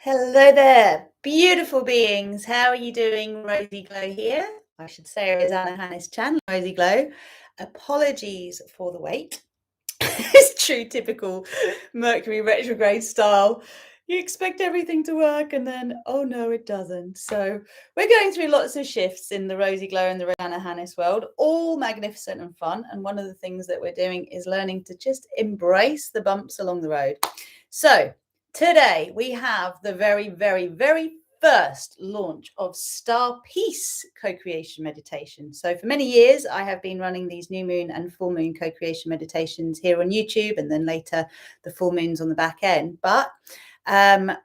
Hello there, beautiful beings. How are you doing? Rosy Glow here. I should say Rosanna Hannis Chan, Rosy Glow. Apologies for the wait. It's true, typical Mercury retrograde style. You expect everything to work and then, oh no, it doesn't. So we're going through lots of shifts in the Rosy Glow and the Rosanna Hannis world, all magnificent and fun. And one of the things that we're doing is learning to just embrace the bumps along the road. So today we have the very, very, very first launch of StarPeace co-creation meditation. So for many years, I have been running these new moon and full moon co-creation meditations here on YouTube, and then later the full moons on the back end. But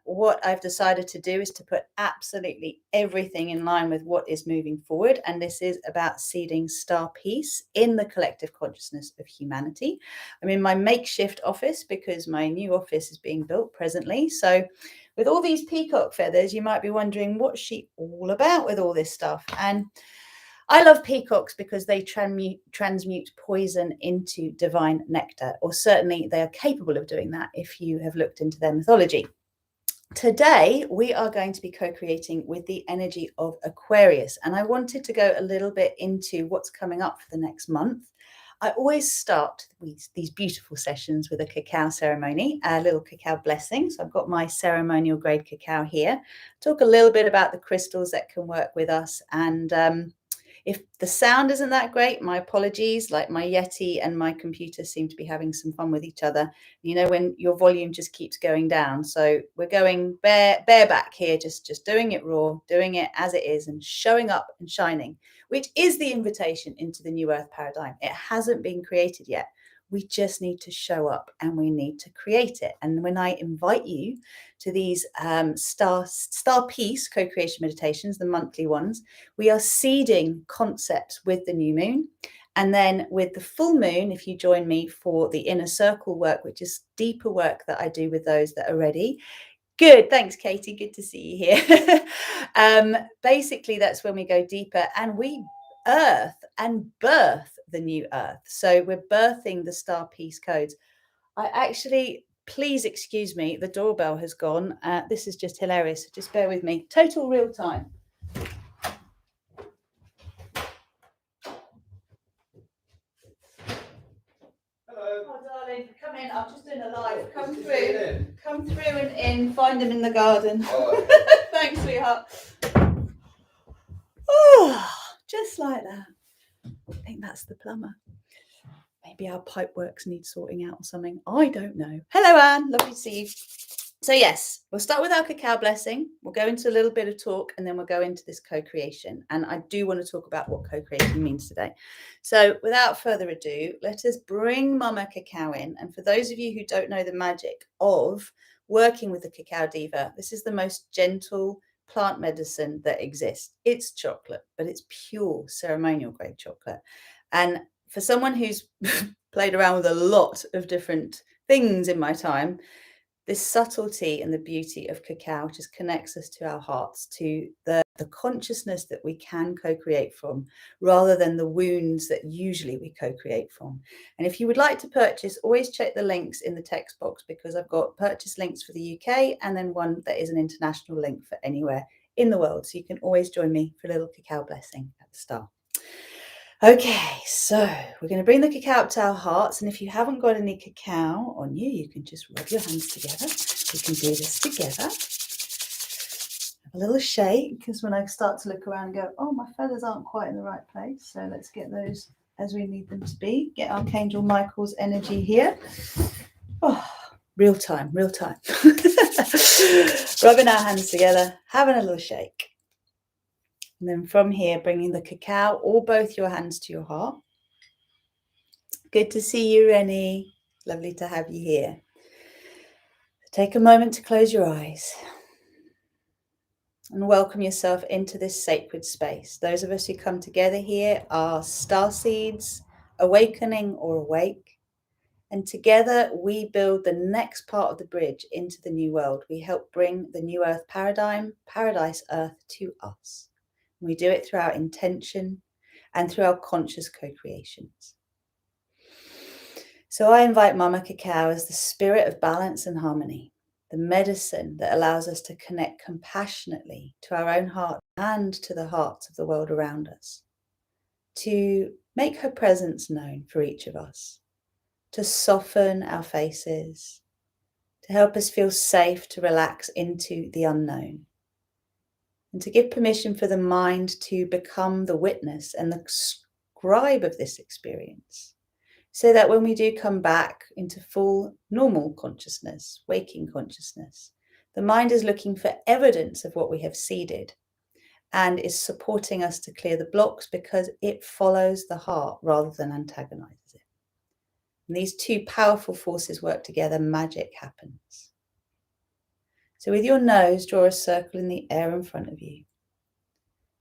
what I've decided to do is to put absolutely everything in line with what is moving forward. And this is about seeding star peace in the collective consciousness of humanity. I'm in my makeshift office because my new office is being built presently. So with all these peacock feathers, you might be wondering, what's she all about with all this stuff? And I love peacocks because they transmute poison into divine nectar, or certainly they are capable of doing that if you have looked into their mythology. Today, we are going to be co-creating with the energy of Aquarius, and I wanted to go a little bit into what's coming up for the next month. I always start these beautiful sessions with a cacao ceremony, a little cacao blessing. So I've got my ceremonial grade cacao here. Talk a little bit about the crystals that can work with us, and if the sound isn't that great, my apologies. Like my Yeti and my computer seem to be having some fun with each other. You know, when your volume just keeps going down. So we're going bareback here, just doing it raw, doing it as it is and showing up and shining, which is the invitation into the new earth paradigm. It hasn't been created yet. We just need to show up and we need to create it. And when I invite you to these StarPeace co-creation meditations, the monthly ones, we are seeding concepts with the new moon. And then with the full moon, if you join me for the inner circle work, which is deeper work that I do with those that are ready. Good. Thanks, Katie. Good to see you here. Basically, that's when we go deeper and we earth and birth the new earth. So we're birthing the star peace codes. Please excuse me, the doorbell has gone. This is just hilarious. Just bear with me. Total real time. Hello. Oh, darling, come in. I'm just doing a live. Come through and in. Find them in the garden. Oh. Thanks, sweetheart. Oh, just like that. I think that's the plumber. Maybe our pipe works need sorting out or something. I don't know. Hello, Anne. Lovely to see you. So yes, we'll start with our cacao blessing. We'll go into a little bit of talk and then we'll go into this co-creation. And I do want to talk about what co-creation means today. So without further ado, let us bring Mama Cacao in. And for those of you who don't know the magic of working with the cacao diva, this is the most gentle plant medicine that exists. It's chocolate, but it's pure ceremonial grade chocolate. And for someone who's played around with a lot of different things in my time, this subtlety and the beauty of cacao just connects us to our hearts, to the consciousness that we can co-create from, rather than the wounds that usually we co-create from. And if you would like to purchase, always check the links in the text box, because I've got purchase links for the UK and then one that is an international link for anywhere in the world. So you can always join me for a little cacao blessing at the start. Okay, so we're going to bring the cacao up to our hearts, and if you haven't got any cacao on you, you can just rub your hands together. We can do this together. Have a little shake, because when I start to look around and go, oh, my feathers aren't quite in the right place, so let's get those as we need them to be. Get Archangel Michael's energy here. Oh, real time. Rubbing our hands together, having a little shake. And then from here, bringing the cacao or both your hands to your heart. Good to see you, Rennie. Lovely to have you here. Take a moment to close your eyes and welcome yourself into this sacred space. Those of us who come together here are starseeds, awakening or awake. And together we build the next part of the bridge into the new world. We help bring the new earth paradigm, paradise earth, to us. We do it through our intention and through our conscious co-creations. So I invite Mama Cacao as the spirit of balance and harmony. the medicine that allows us to connect compassionately to our own heart and to the hearts of the world around us, to make her presence known for each of us, to soften our faces, to help us feel safe to relax into the unknown, and to give permission for the mind to become the witness and the scribe of this experience, so that when we do come back into full normal consciousness, waking consciousness, the mind is looking for evidence of what we have seeded and is supporting us to clear the blocks because it follows the heart rather than antagonizes it. And these two powerful forces work together, magic happens. So with your nose, draw a circle in the air in front of you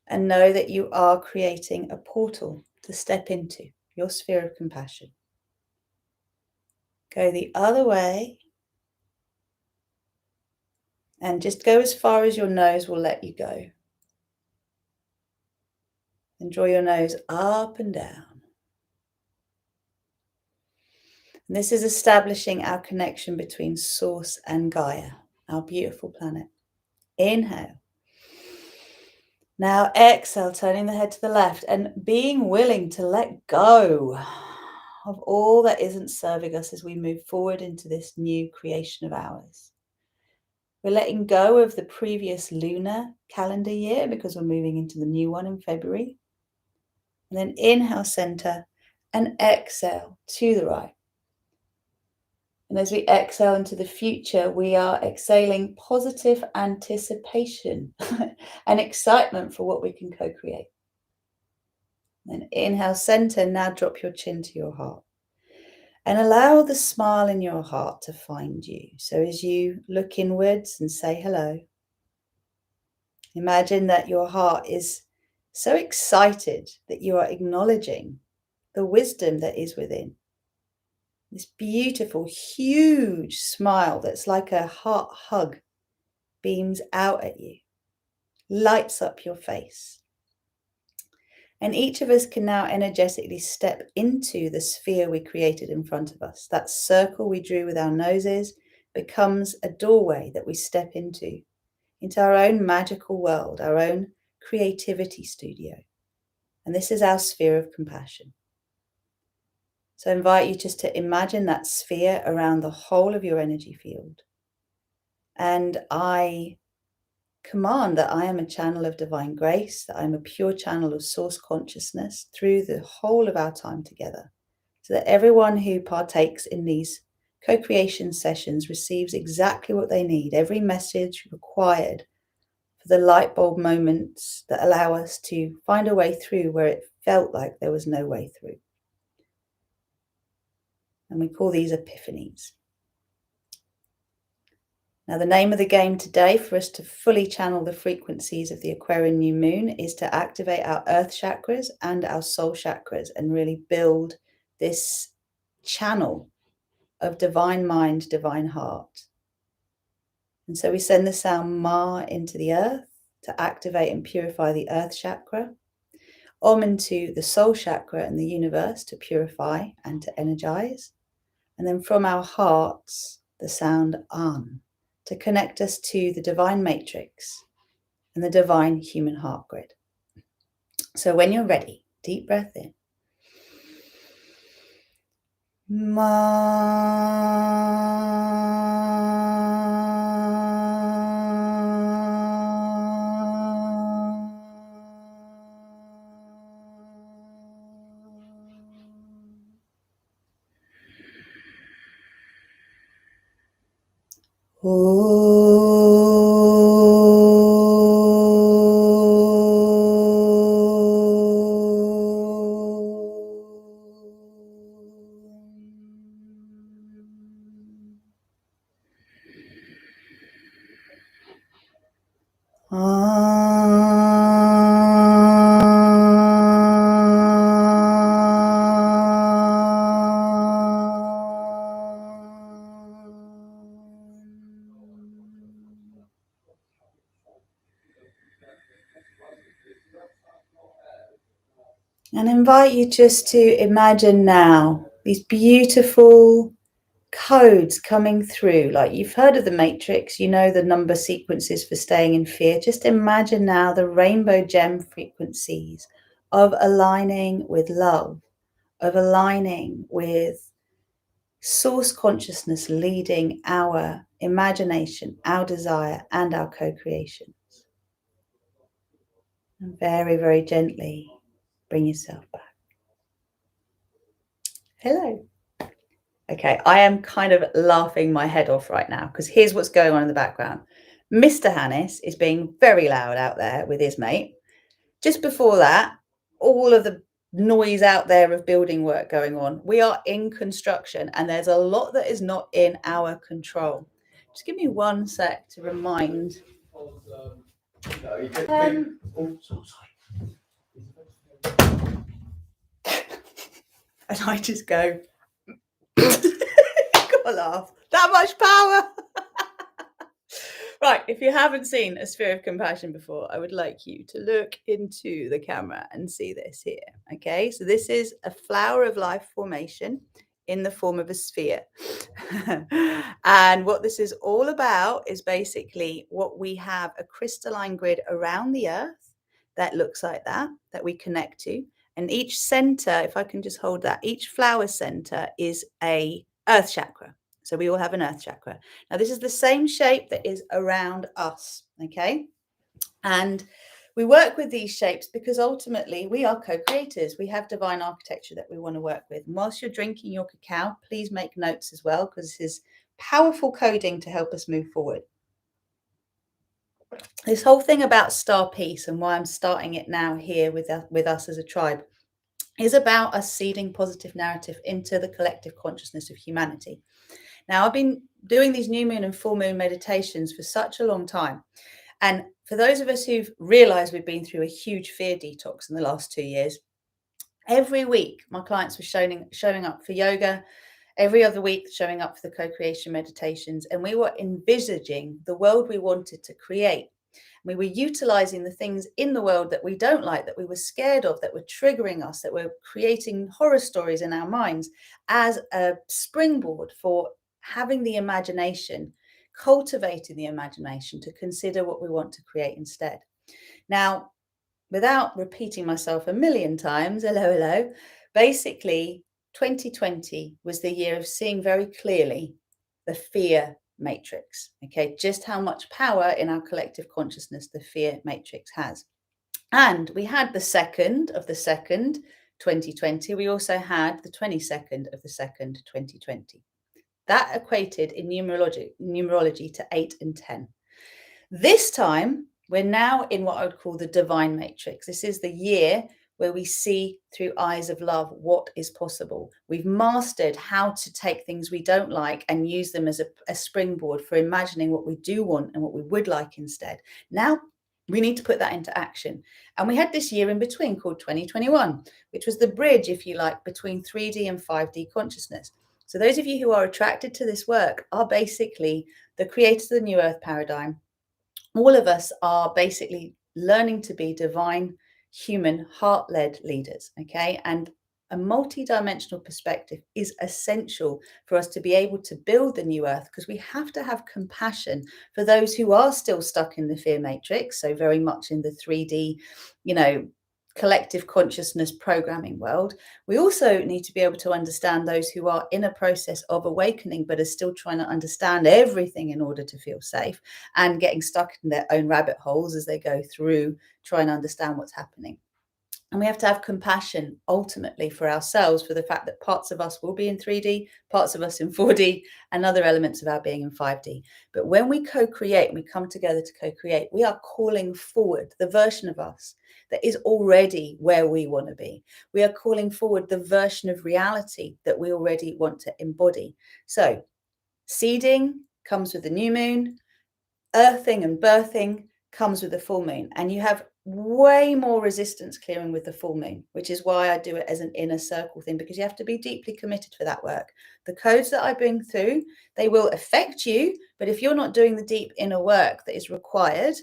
and know that you are creating a portal to step into your sphere of compassion. Go the other way and just go as far as your nose will let you go. And draw your nose up and down. And this is establishing our connection between Source and Gaia, our beautiful planet. Inhale. Now exhale, turning the head to the left and being willing to let go of all that isn't serving us as we move forward into this new creation of ours. We're letting go of the previous lunar calendar year because we're moving into the new one in February. And then inhale, center, and exhale to the right. And as we exhale into the future, we are exhaling positive anticipation and excitement for what we can co-create. Then inhale, center, now drop your chin to your heart. And allow the smile in your heart to find you. So as you look inwards and say hello, imagine that your heart is so excited that you are acknowledging the wisdom that is within. This beautiful, huge smile that's like a heart hug beams out at you, lights up your face. And each of us can now energetically step into the sphere we created in front of us. That circle we drew with our noses becomes a doorway that we step into our own magical world, our own creativity studio. And this is our sphere of compassion. So I invite you just to imagine that sphere around the whole of your energy field. And I command that I am a channel of divine grace, that I'm a pure channel of source consciousness through the whole of our time together, so that everyone who partakes in these co-creation sessions receives exactly what they need, every message required for the light bulb moments that allow us to find a way through where it felt like there was no way through. And we call these epiphanies. Now, the name of the game today for us to fully channel the frequencies of the Aquarian new moon is to activate our earth chakras and our soul chakras and really build this channel of divine mind, divine heart. And so we send the sound Ma into the earth to activate and purify the earth chakra, Om into the soul chakra and the universe to purify and to energize. And then from our hearts, the sound An to connect us to the divine matrix and the divine human heart grid. So when you're ready, deep breath in. And invite you just to imagine now these beautiful codes coming through. Like, you've heard of the matrix, you know the number sequences for staying in fear. Just imagine now the rainbow gem frequencies of aligning with love, of aligning with source consciousness leading our imagination, our desire, and our co-creations. And very, very gently bring yourself back. Hello. Okay, I am kind of laughing my head off right now because here's what's going on in the background. Mr. Hannes is being very loud out there with his mate. Just before that, all of the noise out there of building work going on. We are in construction and there's a lot that is not in our control. Just give me 1 sec to remind. And I just go, gotta laugh. That much power. Right, if you haven't seen a sphere of compassion before, I would like you to look into the camera and see this here. Okay, so this is a flower of life formation in the form of a sphere. And what this is all about is basically what we have a crystalline grid around the earth that looks like that we connect to. And each center, if I can just hold that, each flower center is a earth chakra. So we all have an earth chakra. Now, this is the same shape that is around us, okay? And we work with these shapes because ultimately we are co-creators. We have divine architecture that we want to work with. And whilst you're drinking your cacao, please make notes as well, because this is powerful coding to help us move forward. This whole thing about StarPeace and why I'm starting it now here with us as a tribe is about us seeding positive narrative into the collective consciousness of humanity. Now, I've been doing these new moon and full moon meditations for such a long time. And for those of us who've realized we've been through a huge fear detox in the last 2 years, every week my clients were showing up for yoga, every other week showing up for the co-creation meditations, and we were envisaging the world we wanted to create. We were utilizing the things in the world that we don't like, that we were scared of, that were triggering us, that were creating horror stories in our minds as a springboard for having the imagination, cultivating the imagination to consider what we want to create instead. Now, without repeating myself a million times, hello, basically 2020 was the year of seeing very clearly the fear matrix, okay? Just how much power in our collective consciousness the fear matrix has. And we had the 2nd of the 2nd, 2020. We also had the 22nd of the 2nd, 2020. That equated in numerology to 8 and 10. This time, we're now in what I would call the divine matrix. This is the year where we see through eyes of love what is possible. We've mastered how to take things we don't like and use them as a springboard for imagining what we do want and what we would like instead. Now, we need to put that into action. And we had this year in between called 2021, which was the bridge, if you like, between 3D and 5D consciousness. So those of you who are attracted to this work are basically the creators of the New Earth paradigm. All of us are basically learning to be divine, human, heart-led leaders, okay? And a multidimensional perspective is essential for us to be able to build the new earth, because we have to have compassion for those who are still stuck in the fear matrix, so very much in the 3D, collective consciousness programming world. We also need to be able to understand those who are in a process of awakening but are still trying to understand everything in order to feel safe and getting stuck in their own rabbit holes as they go through trying to understand what's happening. And we have to have compassion ultimately for ourselves, for the fact that parts of us will be in 3D, parts of us in 4D, and other elements of our being in 5D. But when we co-create, we come together to co-create, we are calling forward the version of us that is already where we want to be. We are calling forward the version of reality that we already want to embody. So seeding comes with the new moon, earthing and birthing comes with the full moon, and you have way more resistance clearing with the full moon, which is why I do it as an inner circle thing, because you have to be deeply committed for that work. The codes that I bring through, they will affect you, but if you're not doing the deep inner work that is required,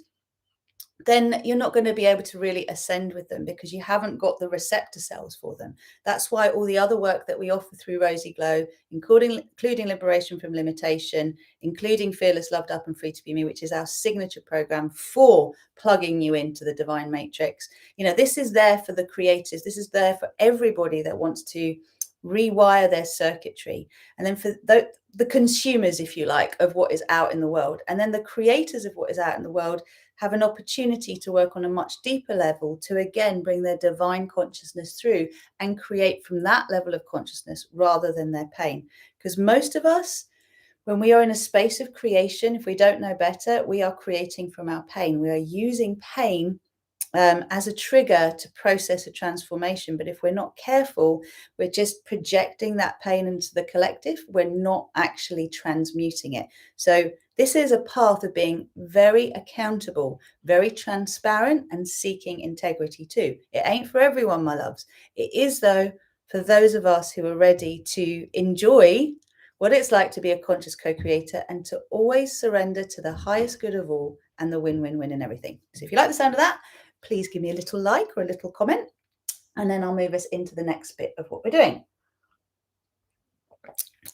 then you're not going to be able to really ascend with them because you haven't got the receptor cells for them. That's why all the other work that we offer through Rosy Glow, including liberation from limitation, including Fearless, Loved Up and Free to Be Me, which is our signature program for plugging you into the divine matrix. This is there for the creators. This is there for everybody that wants to rewire their circuitry. And then for the consumers, if you like, of what is out in the world. And then the creators of what is out in the world have an opportunity to work on a much deeper level to again bring their divine consciousness through and create from that level of consciousness rather than their pain. Because most of us, when we are in a space of creation, if we don't know better, we are creating from our pain. We are using pain as a trigger to process a transformation. But if we're not careful, we're just projecting that pain into the collective. We're not actually transmuting it. So this is a path of being very accountable, very transparent, and seeking integrity too. It ain't for everyone, my loves. It is, though, for those of us who are ready to enjoy what it's like to be a conscious co-creator and to always surrender to the highest good of all and the win-win-win in everything. So if you like the sound of that, please give me a little like or a little comment, and then I'll move us into the next bit of what we're doing.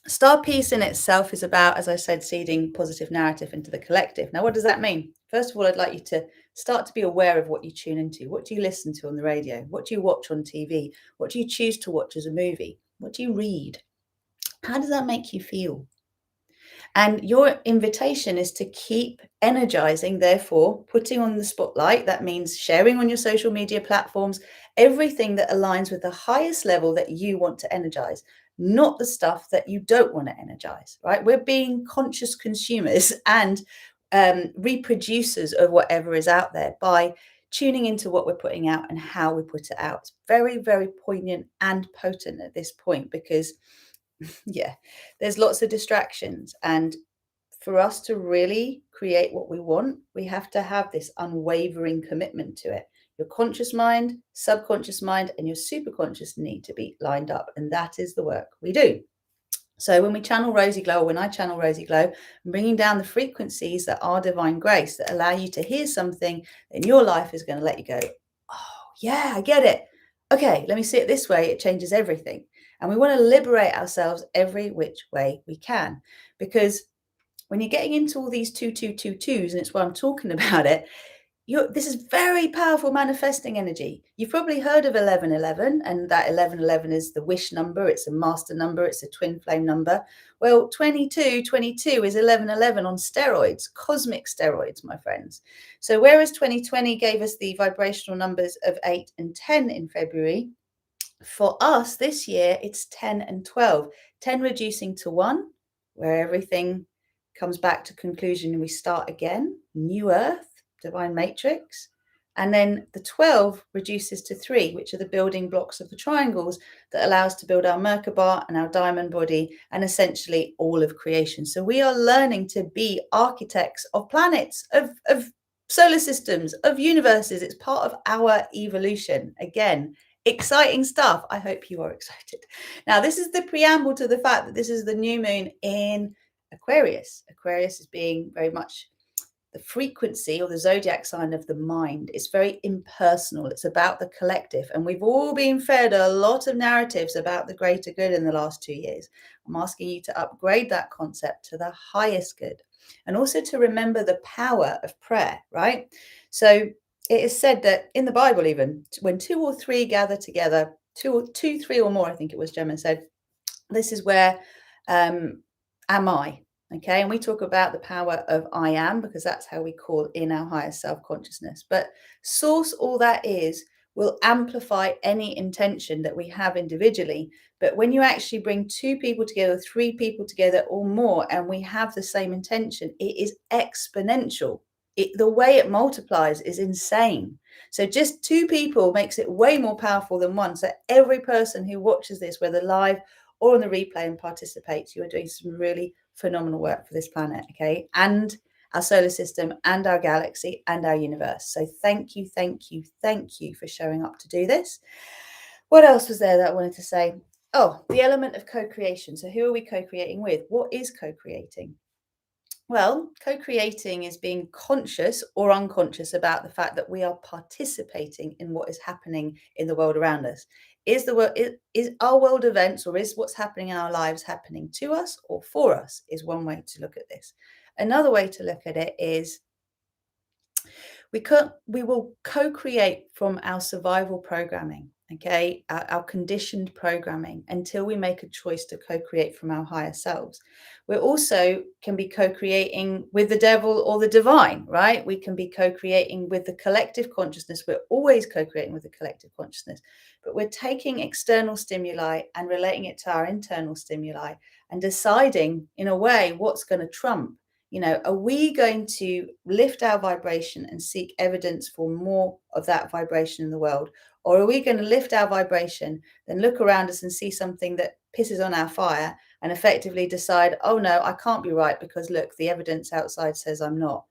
StarPeace in itself is about, as I said, seeding positive narrative into the collective. Now, what does that mean? First of all, I'd like you to start to be aware of what you tune into. What do you listen to on the radio? What do you watch on TV? What do you choose to watch as a movie? What do you read? How does that make you feel? And your invitation is to keep energizing, therefore, putting on the spotlight. That means sharing on your social media platforms, everything that aligns with the highest level that you want to energize, not the stuff that you don't want to energize, right? We're being conscious consumers and reproducers of whatever is out there by tuning into what we're putting out and how we put it out. It's very, very poignant and potent at this point because yeah, there's lots of distractions. And for us to really create what we want, we have to have this unwavering commitment to it. Your conscious mind, subconscious mind, and your superconscious need to be lined up. And that is the work we do. So when we channel Rosy Glow, or when I channel Rosy Glow, I'm bringing down the frequencies that are divine grace that allow you to hear something in your life is going to let you go, oh, yeah, I get it. Okay, let me see it this way. It changes everything. And we want to liberate ourselves every which way we can. Because when you're getting into all these 2222s, and it's why I'm talking about it, this is very powerful manifesting energy. You've probably heard of 1111, and that 1111 is the wish number. It's a master number. It's a twin flame number. Well, 2222 is 1111 on steroids, cosmic steroids, my friends. So whereas 2020 gave us the vibrational numbers of 8 and 10 in February, for us this year, it's 10 and 12. 10 reducing to 1, where everything comes back to conclusion and we start again. New Earth, divine matrix. And then the 12 reduces to 3, which are the building blocks of the triangles that allow us to build our Merkaba and our diamond body and essentially all of creation. So we are learning to be architects of planets, of solar systems, of universes. It's part of our evolution. Again, exciting stuff. I hope you are excited. Now, this is the preamble to the fact that this is the new moon in Aquarius. Aquarius is being very much the frequency or the zodiac sign of the mind. It's very impersonal. It's about the collective. And we've all been fed a lot of narratives about the greater good in the last 2 years. I'm asking you to upgrade that concept to the highest good and also to remember the power of prayer, right? So it is said that in the Bible, even when 2 or 3 gather together, 3 or more, I think it was Gemma said, this is where am I? Okay, and we talk about the power of I am because that's how we call in our higher self-consciousness. But source, all that is, will amplify any intention that we have individually. But when you actually bring 2 people together, 3 people together or more, and we have the same intention, it is exponential. The way it multiplies is insane. So just 2 people makes it way more powerful than 1. So every person who watches this, whether live or on the replay and participates, you are doing some really phenomenal work for this planet, okay? And our solar system and our galaxy and our universe. So thank you, thank you, thank you for showing up to do this. What else was there that I wanted to say? Oh, the element of co-creation. So who are we co-creating with? What is co-creating? Well, co-creating is being conscious or unconscious about the fact that we are participating in what is happening in the world around us. Is the world is our world events, or is what's happening in our lives happening to us or for us, is one way to look at this. Another way to look at it is we will co-create from our survival programming, okay, our conditioned programming, until we make a choice to co-create from our higher selves. We also can be co-creating with the devil or the divine, right? We can be co-creating with the collective consciousness. We're always co-creating with the collective consciousness, but we're taking external stimuli and relating it to our internal stimuli and deciding in a way what's going to trump. Are we going to lift our vibration and seek evidence for more of that vibration in the world? Or are we going to lift our vibration, then look around us and see something that pisses on our fire and effectively decide, oh no, I can't be right because look, the evidence outside says I'm not.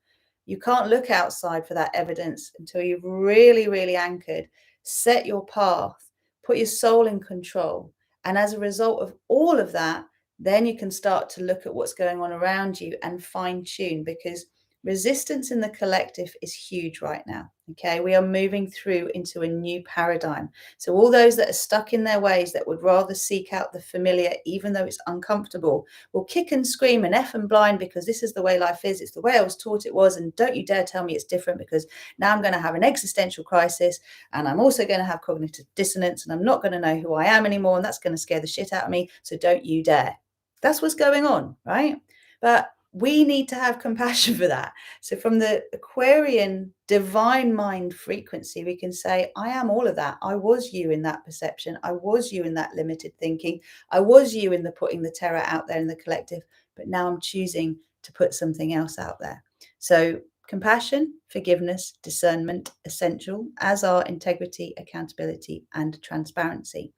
You can't look outside for that evidence until you've really, really anchored, set your path, put your soul in control. And as a result of all of that, then you can start to look at what's going on around you and fine tune, because resistance in the collective is huge right now. Okay, we are moving through into a new paradigm. So all those that are stuck in their ways, that would rather seek out the familiar, even though it's uncomfortable, will kick and scream and F and blind, because this is the way life is. It's the way I was taught it was. And don't you dare tell me it's different, because now I'm going to have an existential crisis, and I'm also going to have cognitive dissonance, and I'm not going to know who I am anymore. And that's going to scare the shit out of me. So don't you dare. That's what's going on, right? But we need to have compassion for that. So from the Aquarian divine mind frequency, we can say, I am all of that. I was you in that perception. I was you in that limited thinking. I was you in the putting the terror out there in the collective. But now I'm choosing to put something else out there. So compassion, forgiveness, discernment, essential, as are integrity, accountability, and transparency.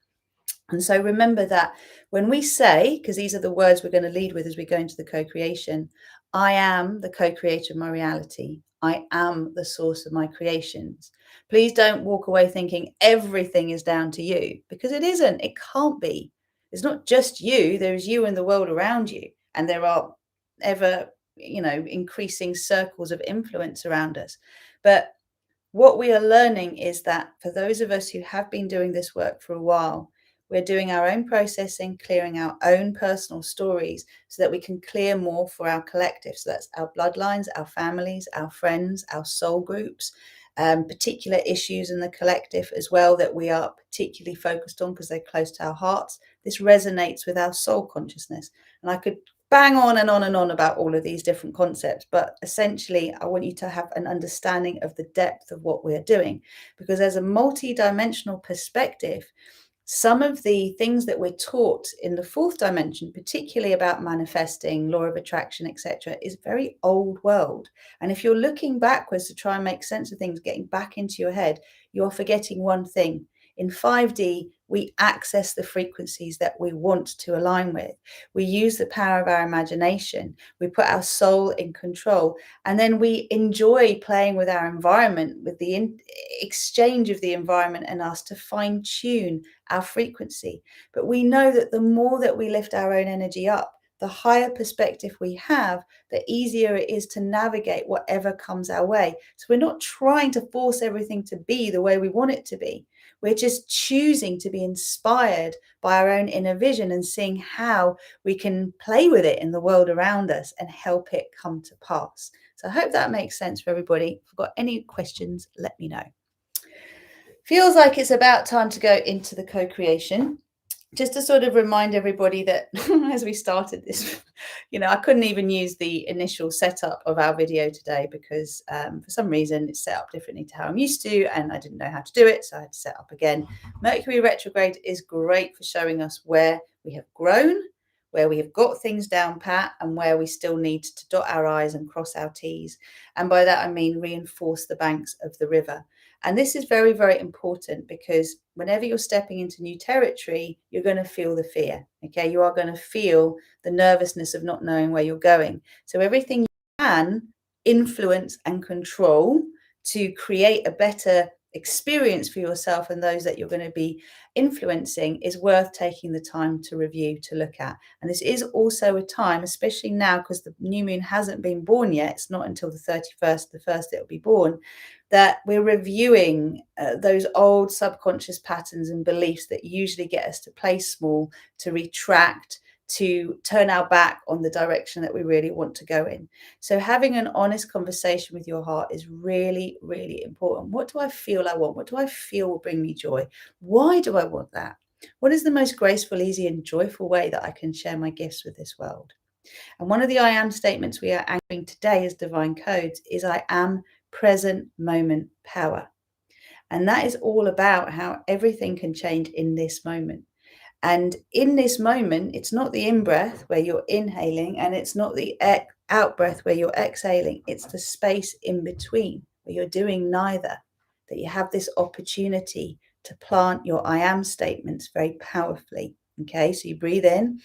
And so remember that when we say, because these are the words we're going to lead with as we go into the co-creation, I am the co-creator of my reality. I am the source of my creations. Please don't walk away thinking everything is down to you, because it isn't. It can't be. It's not just you. There is you and the world around you. And there are ever, increasing circles of influence around us. But what we are learning is that for those of us who have been doing this work for a while, we're doing our own processing, clearing our own personal stories so that we can clear more for our collective. So that's our bloodlines, our families, our friends, our soul groups, particular issues in the collective as well that we are particularly focused on because they're close to our hearts. This resonates with our soul consciousness. And I could bang on and on and on about all of these different concepts, but essentially I want you to have an understanding of the depth of what we're doing, because as a multi-dimensional perspective, some of the things that we're taught in the fourth dimension, particularly about manifesting, law of attraction, etc., is very old world. And if you're looking backwards to try and make sense of things, getting back into your head, you're forgetting one thing. In 5D, we access the frequencies that we want to align with. We use the power of our imagination. We put our soul in control. And then we enjoy playing with our environment, with the exchange of the environment and us to fine tune our frequency. But we know that the more that we lift our own energy up, the higher perspective we have, the easier it is to navigate whatever comes our way. So we're not trying to force everything to be the way we want it to be. We're just choosing to be inspired by our own inner vision and seeing how we can play with it in the world around us and help it come to pass. So I hope that makes sense for everybody. If you've got any questions, let me know. Feels like it's about time to go into the co-creation. Just to sort of remind everybody that as we started this, I couldn't even use the initial setup of our video today because for some reason it's set up differently to how I'm used to, and I didn't know how to do it, so I had to set up again. Mercury retrograde is great for showing us where we have grown, where we have got things down pat, and where we still need to dot our I's and cross our T's. And by that, I mean reinforce the banks of the river. And this is very, very important, because whenever you're stepping into new territory, you're going to feel the fear. Okay, you are going to feel the nervousness of not knowing where you're going. So everything you can influence and control to create a better experience for yourself and those that you're going to be influencing is worth taking the time to review, to look at. And this is also a time, especially now because the new moon hasn't been born yet, it's not until the 31st, the first it'll be born, that we're reviewing those old subconscious patterns and beliefs that usually get us to play small, to retract, to turn our back on the direction that we really want to go in. So having an honest conversation with your heart is really, really important. What do I feel I want? What do I feel will bring me joy? Why do I want that? What is the most graceful, easy, and joyful way that I can share my gifts with this world? And one of the I am statements we are anchoring today as divine codes is I am present moment power. And that is all about how everything can change in this moment. And in this moment, it's not the in-breath where you're inhaling, and it's not the out-breath where you're exhaling. It's the space in between where you're doing neither, that you have this opportunity to plant your I am statements very powerfully. Okay, so you breathe in,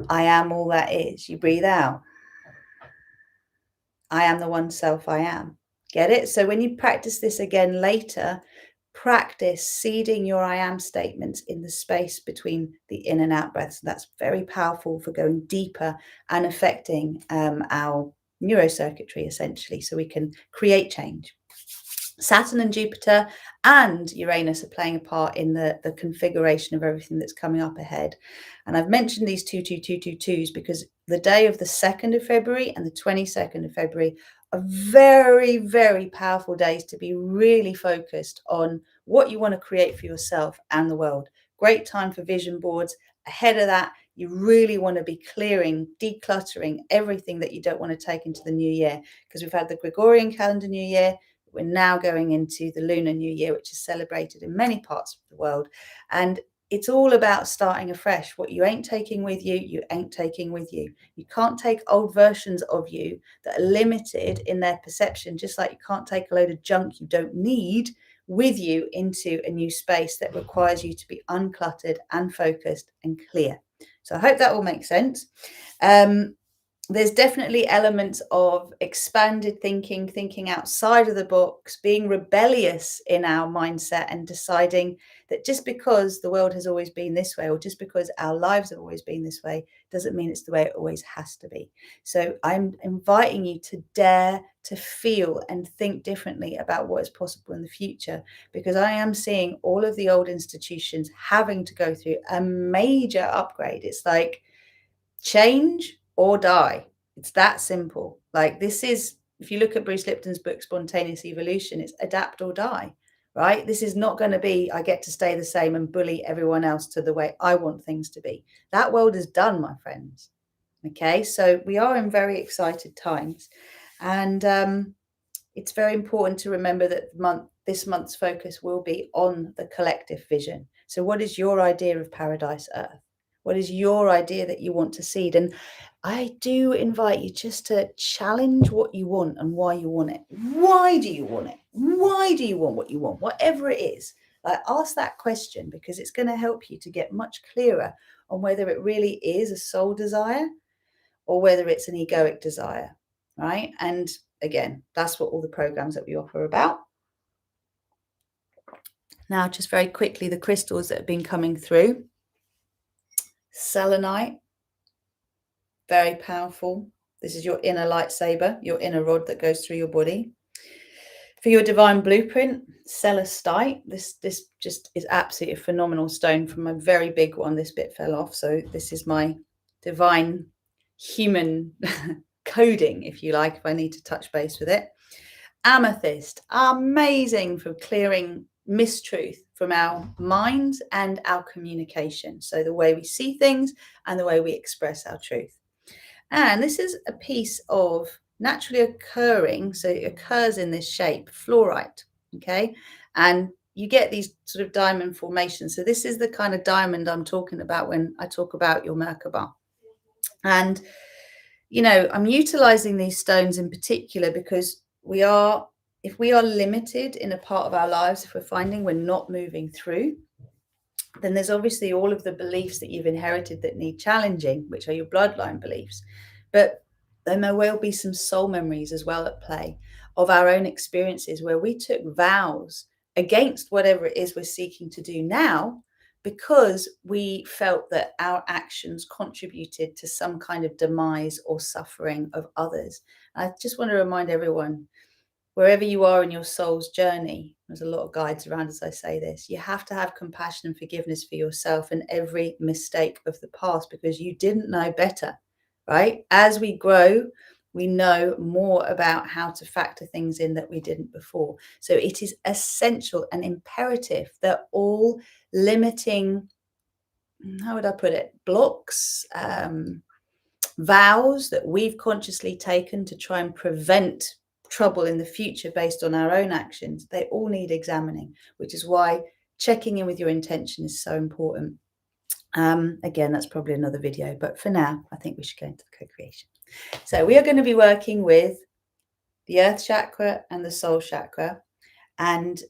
I am all that is. You breathe out, I am the one self I am. Get it? So when you practice this again later, practice seeding your I am statements in the space between the in and out breaths. That's very powerful for going deeper and affecting our neurocircuitry, essentially, so we can create change. Saturn and Jupiter and Uranus are playing a part in the configuration of everything that's coming up ahead. And I've mentioned these 22222s because the day of the 2nd of February and the 22nd of February are very, very powerful days to be really focused on what you want to create for yourself and the world. Great time for vision boards. Ahead of that, you really want to be clearing, decluttering everything that you don't want to take into the new year, because we've had the Gregorian calendar new year. We're now going into the Lunar New Year, which is celebrated in many parts of the world. And it's all about starting afresh. What you ain't taking with you, you ain't taking with you. You can't take old versions of you that are limited in their perception, just like you can't take a load of junk you don't need with you into a new space that requires you to be uncluttered and focused and clear. So I hope that all makes sense. There's definitely elements of expanded thinking, thinking outside of the box, being rebellious in our mindset and deciding that just because the world has always been this way, or just because our lives have always been this way, doesn't mean it's the way it always has to be. So I'm inviting you to dare to feel and think differently about what is possible in the future, because I am seeing all of the old institutions having to go through a major upgrade. It's like change or die. It's that simple. Like, this is, if you look at Bruce Lipton's book, Spontaneous Evolution, it's adapt or die, right? This is not going to be, I get to stay the same and bully everyone else to the way I want things to be. That world is done, my friends. Okay, so we are in very excited times. And it's very important to remember that this month's focus will be on the collective vision. So what is your idea of Paradise Earth? What is your idea that you want to seed? And I do invite you just to challenge what you want and why you want it. Why do you want it? Why do you want what you want? Whatever it is, like, ask that question, because it's going to help you to get much clearer on whether it really is a soul desire or whether it's an egoic desire, right? And again, that's what all the programs that we offer are about. Now, just very quickly, the crystals that have been coming through. Selenite, very powerful. This is your inner lightsaber, your inner rod that goes through your body. For your divine blueprint, celestite. This just is absolutely a phenomenal stone. From my very big one, this bit fell off. So this is my divine human coding, if you like, if I need to touch base with it. Amethyst, amazing for clearing mistruth from our minds and our communication. So the way we see things and the way we express our truth. And this is a piece of naturally occurring, so it occurs in this shape, fluorite, okay? And you get these sort of diamond formations. So this is the kind of diamond I'm talking about when I talk about your Merkaba. And, you know, I'm utilizing these stones in particular because if we are limited in a part of our lives, if we're finding we're not moving through, then there's obviously all of the beliefs that you've inherited that need challenging, which are your bloodline beliefs. But then there will be some soul memories as well at play of our own experiences where we took vows against whatever it is we're seeking to do now, because we felt that our actions contributed to some kind of demise or suffering of others. I just want to remind everyone, wherever you are in your soul's journey, there's a lot of guides around as I say this, you have to have compassion and forgiveness for yourself and every mistake of the past, because you didn't know better, right? As we grow, we know more about how to factor things in that we didn't before. So it is essential and imperative that all limiting, how would I put it, blocks, vows that we've consciously taken to try and prevent trouble in the future based on our own actions, they all need examining, which is why checking in with your intention is so important. Again, that's probably another video, but for now, I think we should go into the co-creation. So we are going to be working with the earth chakra and the soul chakra, and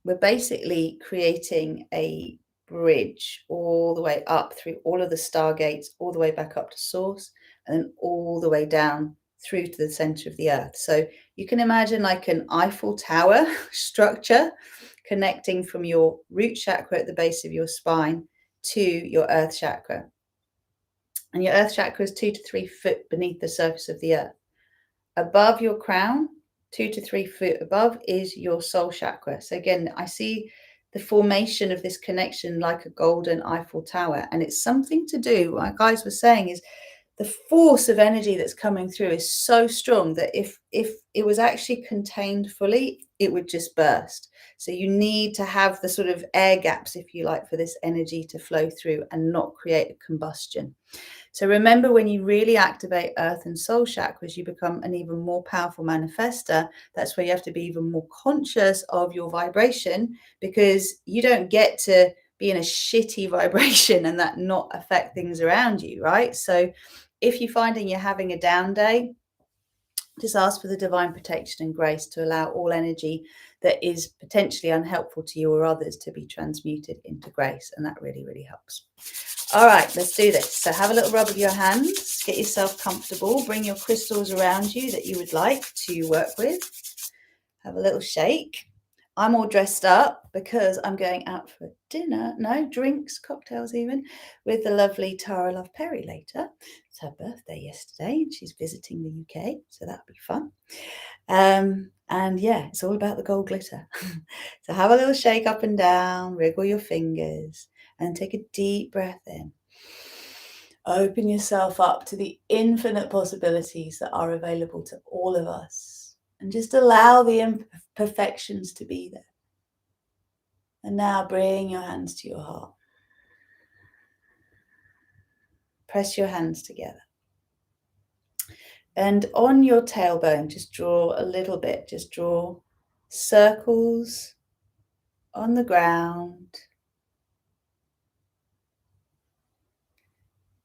we're basically creating a bridge all the way up through all of the stargates, all the way back up to source, and then all the way down through to the center of the earth. So you can imagine like an Eiffel Tower structure connecting from your root chakra at the base of your spine to your earth chakra. And your earth chakra is 2 to 3 foot beneath the surface of the earth. Above your crown, 2 to 3 foot above, is your soul chakra. So again, I see the formation of this connection like a golden Eiffel Tower. And it's something to do, like guys were saying, is the force of energy that's coming through is so strong that if it was actually contained fully, it would just burst. So you need to have the sort of air gaps, if you like, for this energy to flow through and not create a combustion. So remember, when you really activate earth and soul chakras, you become an even more powerful manifester. That's where you have to be even more conscious of your vibration, because you don't get to be in a shitty vibration and that not affect things around you, right? So if you're finding you're having a down day, just ask for the divine protection and grace to allow all energy that is potentially unhelpful to you or others to be transmuted into grace. And that really, really helps. All right, let's do this. So have a little rub of your hands, get yourself comfortable, bring your crystals around you that you would like to work with. Have a little shake. I'm all dressed up because I'm going out for dinner, no, drinks, cocktails even, with the lovely Tara Love Perry later. It's her birthday yesterday and she's visiting the UK, so that'll be fun. And yeah, it's all about the gold glitter. So have a little shake up and down, wriggle your fingers, and take a deep breath in. Open yourself up to the infinite possibilities that are available to all of us. And just allow the imperfections to be there. And now bring your hands to your heart. Press your hands together. And on your tailbone, just draw a little bit. Just draw circles on the ground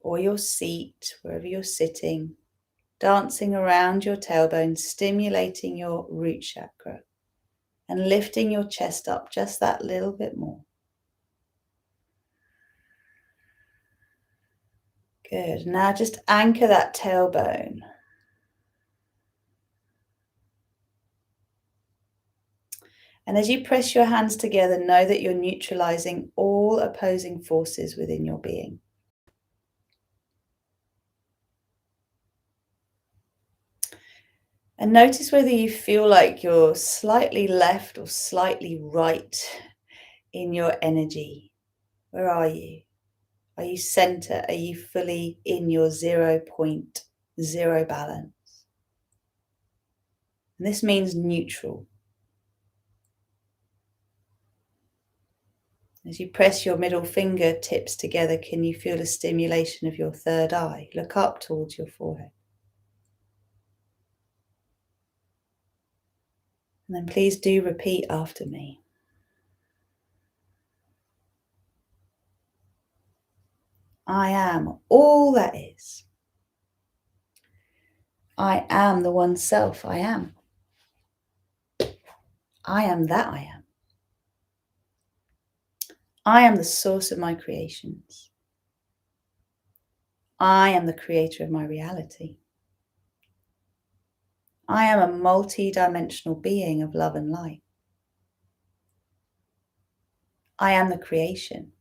or your seat, wherever you're sitting, dancing around your tailbone, stimulating your root chakra and lifting your chest up just that little bit more. Good. Now just anchor that tailbone. And as you press your hands together, know that you're neutralizing all opposing forces within your being. And notice whether you feel like you're slightly left or slightly right in your energy. Where are you? Are you center? Are you fully in your 0.0 balance? And this means neutral. As you press your middle fingertips together, can you feel a stimulation of your third eye? Look up towards your forehead. And then please do repeat after me. I am all that is. I am the one self I am. I am that I am. I am the source of my creations. I am the creator of my reality. I am a multi-dimensional being of love and light. I am the creation.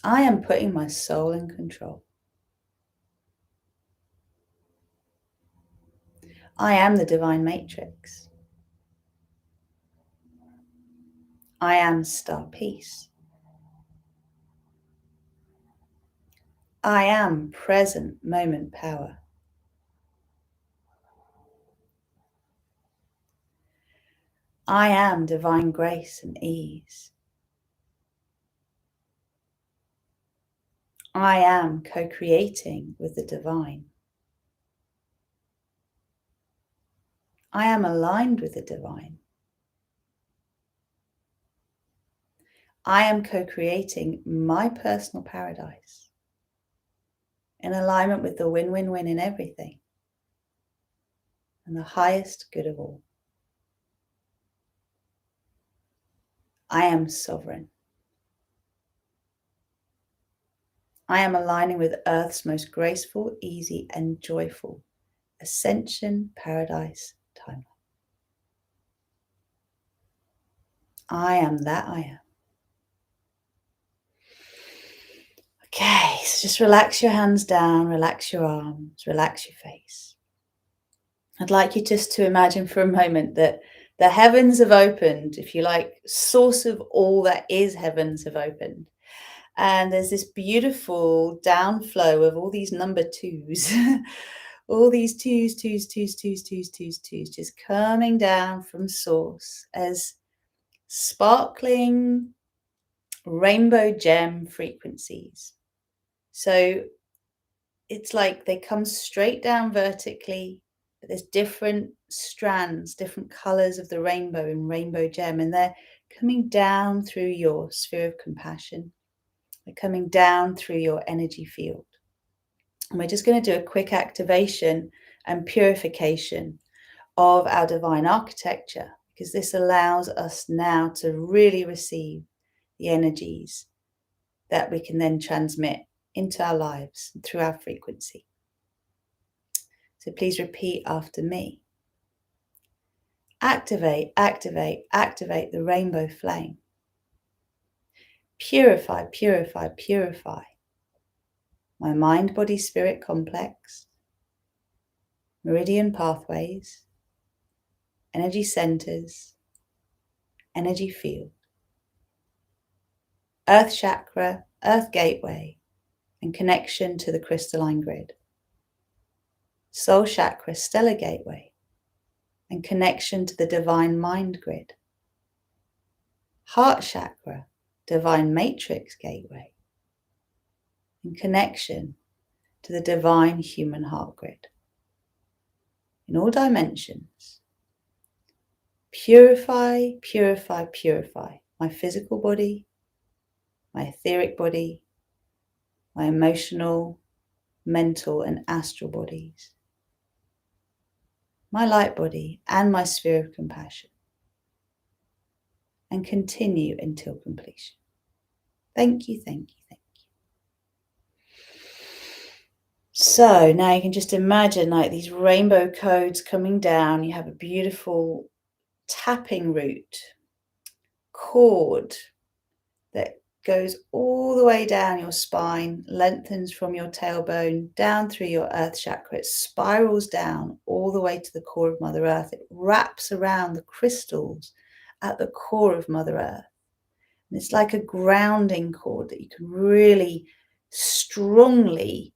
I am putting my soul in control. I am the divine matrix. I am StarPeace. I am present moment power. I am divine grace and ease. I am co-creating with the divine. I am aligned with the divine. I am co-creating my personal paradise in alignment with the win-win-win in everything and the highest good of all. I am sovereign. I am aligning with Earth's most graceful, easy, and joyful ascension paradise timeline. I am that I am. Okay, so just relax your hands down, relax your arms, relax your face. I'd like you just to imagine for a moment that the heavens have opened, if you like, source of all that is heavens have opened. And there's this beautiful downflow of all these number twos, all these twos, just coming down from source as sparkling rainbow gem frequencies. So it's like they come straight down vertically, but there's different strands, different colors of the rainbow in rainbow gem, and they're coming down through your sphere of compassion. They're coming down through your energy field. And we're just going to do a quick activation and purification of our divine architecture, because this allows us now to really receive the energies that we can then transmit into our lives through our frequency. So please repeat after me. Activate, activate, activate the rainbow flame. Purify, purify, purify my mind, body, spirit complex, meridian pathways, energy centers, energy field, earth chakra, earth gateway, and connection to the crystalline grid, soul chakra, stellar gateway, and connection to the divine mind grid, heart chakra, divine matrix gateway, in connection to the divine human heart grid. In all dimensions, purify, purify, purify my physical body, my etheric body, my emotional, mental, and astral bodies, my light body, and my sphere of compassion, and continue until completion. Thank you, thank you, thank you. So now you can just imagine like these rainbow codes coming down. You have a beautiful tapping root cord that goes all the way down your spine, lengthens from your tailbone down through your earth chakra. It spirals down all the way to the core of Mother Earth. It wraps around the crystals at the core of Mother Earth. And it's like a grounding cord that you can really strongly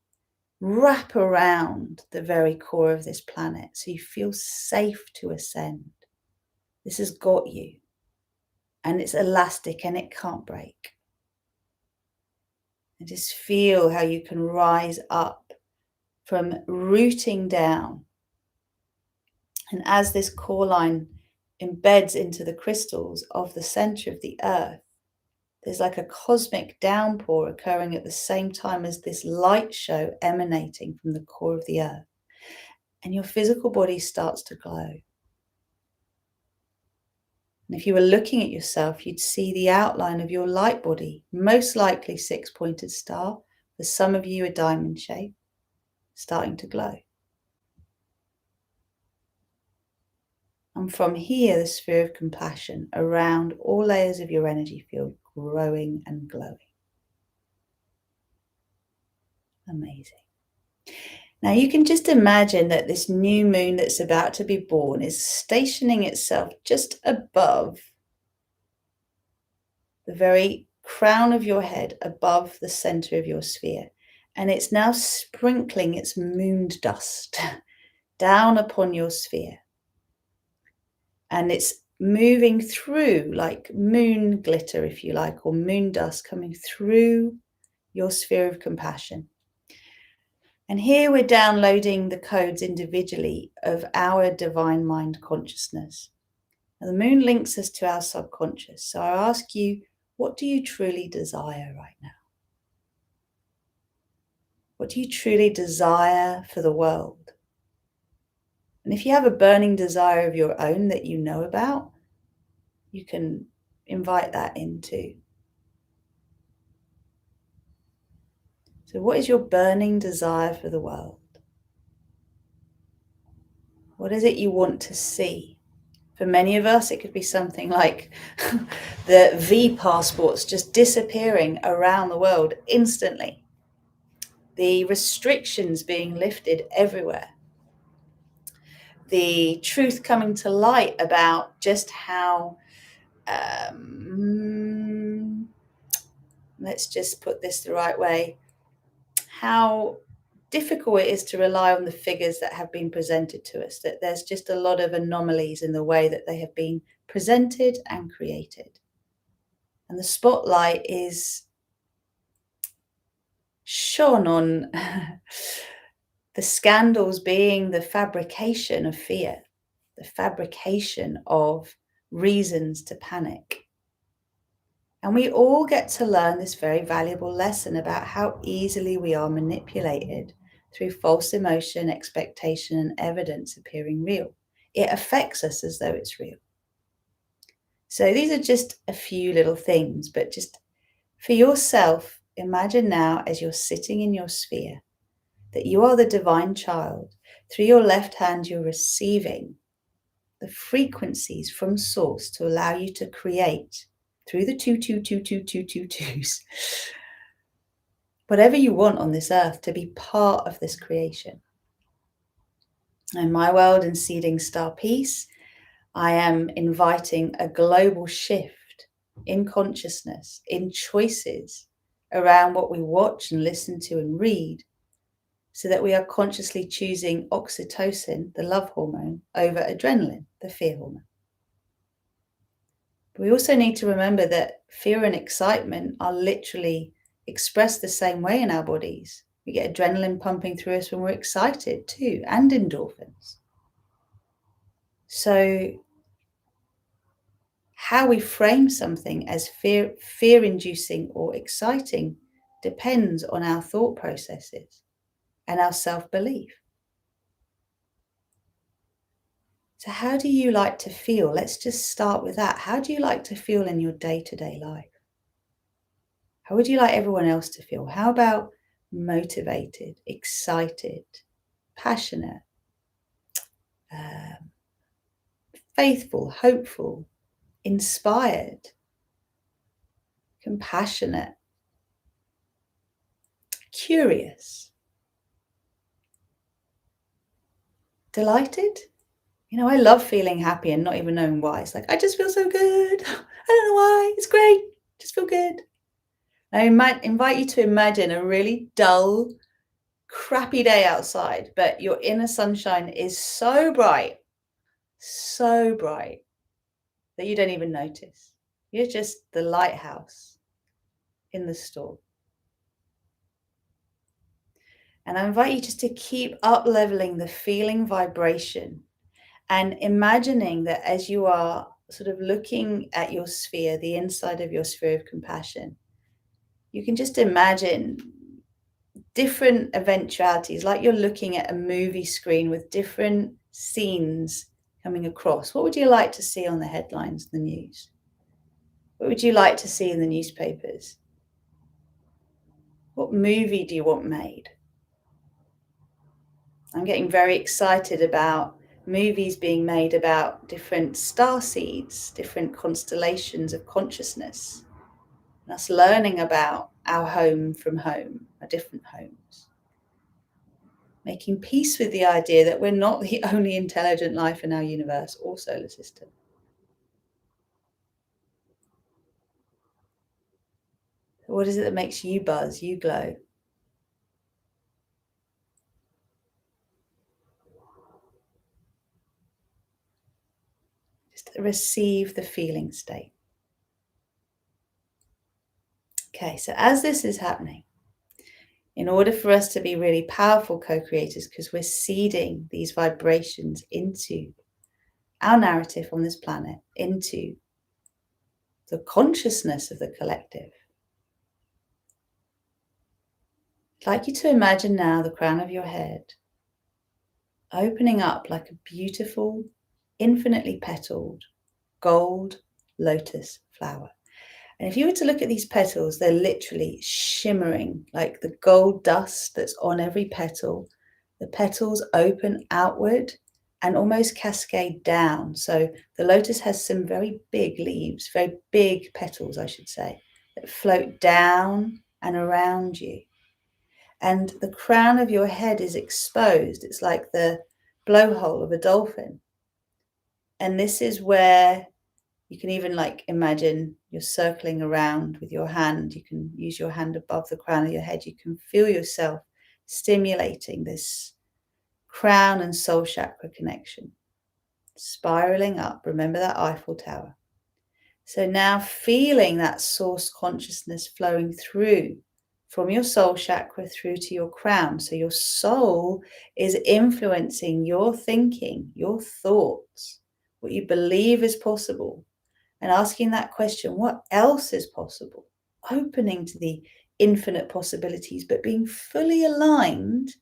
wrap around the very core of this planet so you feel safe to ascend. This has got you, and it's elastic and it can't break. And just feel how you can rise up from rooting down. And as this core line embeds into the crystals of the center of the earth, there's like a cosmic downpour occurring at the same time as this light show emanating from the core of the earth. And your physical body starts to glow. And if you were looking at yourself, you'd see the outline of your light body, most likely six-pointed star, for some of you a diamond shape, starting to glow. And from here, the sphere of compassion around all layers of your energy field, growing and glowing. Amazing. Now you can just imagine that this new moon that's about to be born is stationing itself just above the very crown of your head, above the center of your sphere. And it's now sprinkling its moon dust down upon your sphere. And it's moving through like moon glitter, if you like, or moon dust coming through your sphere of compassion. And here we're downloading the codes individually of our divine mind consciousness. Now, the moon links us to our subconscious. So I ask you, what do you truly desire right now? What do you truly desire for the world? And if you have a burning desire of your own that you know about, you can invite that in too. So what is your burning desire for the world? What is it you want to see? For many of us, it could be something like the V passports just disappearing around the world instantly. The restrictions being lifted everywhere. The truth coming to light about just how, let's just put this the right way, how difficult it is to rely on the figures that have been presented to us, that there's just a lot of anomalies in the way that they have been presented and created. And the spotlight is shone on the scandals being the fabrication of fear, the fabrication of reasons to panic. And we all get to learn this very valuable lesson about how easily we are manipulated through false emotion, expectation, and evidence appearing real. It affects us as though it's real. So these are just a few little things, but just for yourself, imagine now as you're sitting in your sphere that you are the divine child. Through your left hand, you're receiving the frequencies from source to allow you to create through the 2222222s whatever you want on this earth, to be part of this creation. In my world, in Seeding Star Peace, I am inviting a global shift in consciousness, in choices around what we watch and listen to and read, so that we are consciously choosing oxytocin, the love hormone, over adrenaline, the fear hormone. But we also need to remember that fear and excitement are literally expressed the same way in our bodies. We get adrenaline pumping through us when we're excited too, and endorphins. So how we frame something as fear-inducing or exciting depends on our thought processes and our self-belief. So how do you like to feel? Let's just start with that. How do you like to feel in your day-to-day life? How would you like everyone else to feel? How about motivated, excited, passionate, faithful, hopeful, inspired, compassionate, curious, delighted? You know, I love feeling happy and not even knowing why. It's like, I just feel so good. I don't know why. It's great. Just feel good. I might invite you to imagine a really dull, crappy day outside, but your inner sunshine is so bright that you don't even notice. You're just the lighthouse in the storm. And I invite you just to keep up leveling the feeling vibration and imagining that as you are sort of looking at your sphere, the inside of your sphere of compassion, you can just imagine different eventualities, like you're looking at a movie screen with different scenes coming across. What would you like to see on the headlines, the news? What would you like to see in the newspapers? What movie do you want made? I'm getting very excited about movies being made about different star seeds, different constellations of consciousness, and us learning about our home from home, our different homes. Making peace with the idea that we're not the only intelligent life in our universe or solar system. What is it that makes you buzz, you glow? Just receive the feeling state. Okay, so as this is happening, in order for us to be really powerful co-creators, because we're seeding these vibrations into our narrative on this planet, into the consciousness of the collective, I'd like you to imagine now the crown of your head opening up like a beautiful, infinitely petaled gold lotus flower. And if you were to look at these petals, they're literally shimmering like the gold dust that's on every petal. The petals open outward and almost cascade down. So the lotus has some very big leaves, very big petals, I should say, that float down and around you. And the crown of your head is exposed. It's like the blowhole of a dolphin. And this is where you can even imagine you're circling around with your hand. You can use your hand above the crown of your head. You can feel yourself stimulating this crown and soul chakra connection, spiraling up. Remember that Eiffel Tower. So now feeling that source consciousness flowing through from your soul chakra through to your crown. So your soul is influencing your thinking, your thoughts, what you believe is possible, and asking that question, what else is possible? Opening to the infinite possibilities, but being fully aligned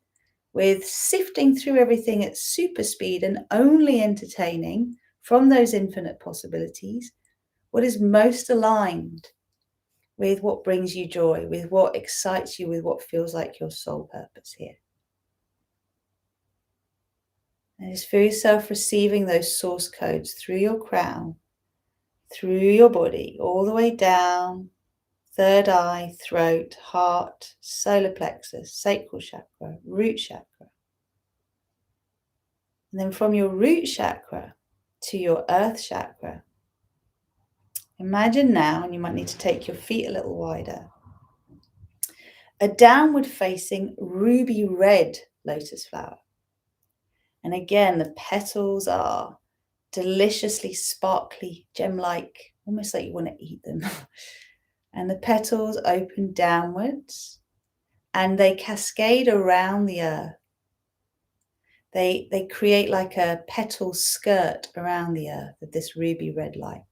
with sifting through everything at super speed and only entertaining from those infinite possibilities what is most aligned with what brings you joy, with what excites you, with what feels like your soul purpose here. And just feel yourself receiving those source codes through your crown, through your body, all the way down, third eye, throat, heart, solar plexus, sacral chakra, root chakra. And then from your root chakra to your earth chakra, imagine now, and you might need to take your feet a little wider, a downward facing ruby red lotus flower. And again, the petals are deliciously sparkly, gem-like, almost like you want to eat them. And the petals open downwards and they cascade around the earth. They create like a petal skirt around the earth of this ruby red light.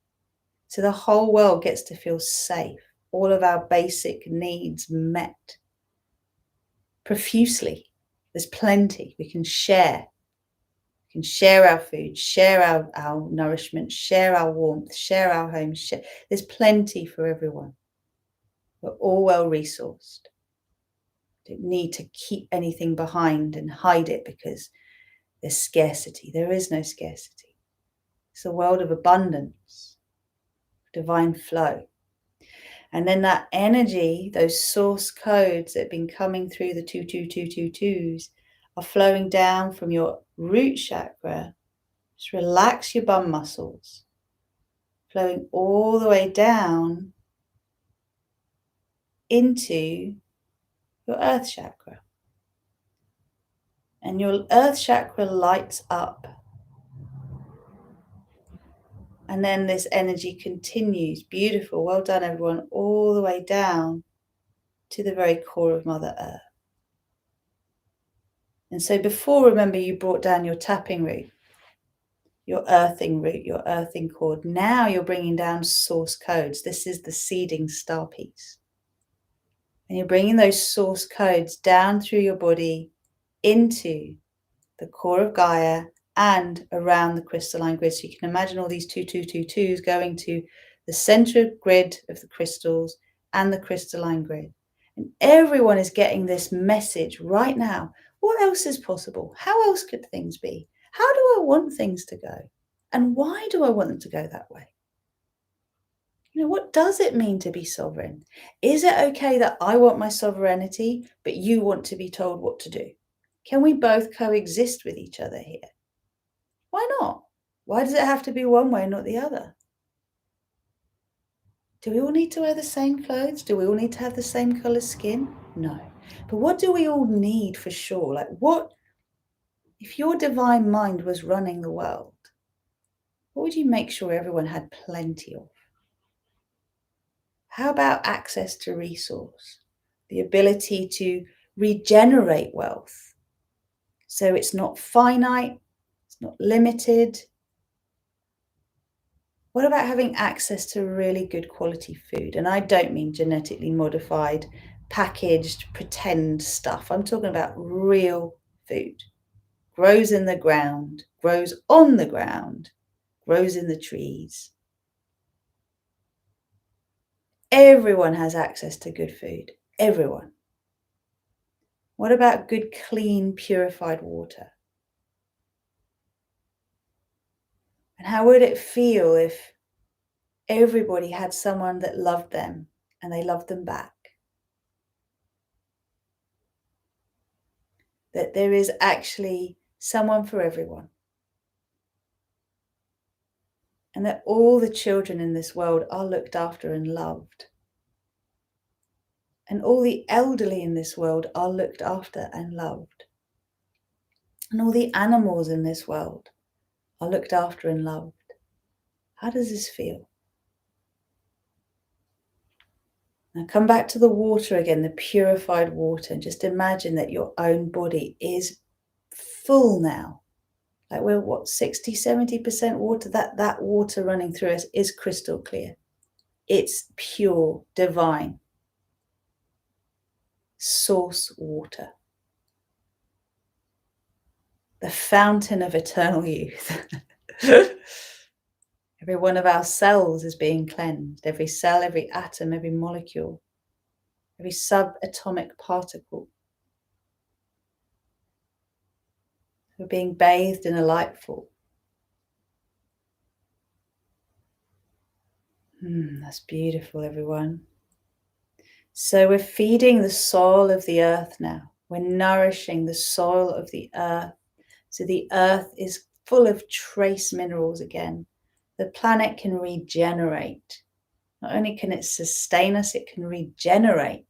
So the whole world gets to feel safe, all of our basic needs met profusely. There's plenty. We can share. We can share our food, share our nourishment, share our warmth, share our home. There's plenty for everyone. We're all well resourced. Don't need to keep anything behind and hide it because there's scarcity. There is no scarcity. It's a world of abundance, divine flow. And then that energy, those source codes that have been coming through the 22222s are flowing down from your root chakra. Just relax your bum muscles, flowing all the way down into your earth chakra. And your earth chakra lights up. And then this energy continues. Beautiful. Well done, everyone. All the way down to the very core of Mother Earth. And so before, remember, you brought down your tapping root, your earthing root, your earthing cord. Now you're bringing down source codes. This is the seeding star piece. And you're bringing those source codes down through your body into the core of Gaia and around the crystalline grid. So you can imagine all these 2222s going to the center grid of the crystals and the crystalline grid. And everyone is getting this message right now. What else is possible? How else could things be? How do I want things to go? And why do I want them to go that way? What does it mean to be sovereign? Is it okay that I want my sovereignty, but you want to be told what to do? Can we both coexist with each other here? Why not? Why does it have to be one way, not the other? Do we all need to wear the same clothes? Do we all need to have the same colour skin? No. But what do we all need for sure? Like, what, if your divine mind was running the world, what would you make sure everyone had plenty of? How about access to resource? The ability to regenerate wealth. So it's not finite, it's not limited. What about having access to really good quality food? And I don't mean genetically modified, packaged, pretend stuff. I'm talking about real food. Grows in the ground, grows on the ground, grows in the trees. Everyone has access to good food. Everyone. What about good, clean, purified water? And how would it feel if everybody had someone that loved them and they loved them back? That there is actually someone for everyone. And that all the children in this world are looked after and loved. And all the elderly in this world are looked after and loved. And all the animals in this world are looked after and loved. How does this feel? Now come back to the water again, the purified water, and just imagine that your own body is full now. Like we're 60-70% water. That water running through us is crystal clear. It's pure, divine, source water. The fountain of eternal youth. Every one of our cells is being cleansed. Every cell, every atom, every molecule, every subatomic particle. We're being bathed in a lightful. That's beautiful, everyone. So we're feeding the soil of the earth now. We're nourishing the soil of the earth. So the earth is full of trace minerals again. The planet can regenerate. Not only can it sustain us, it can regenerate.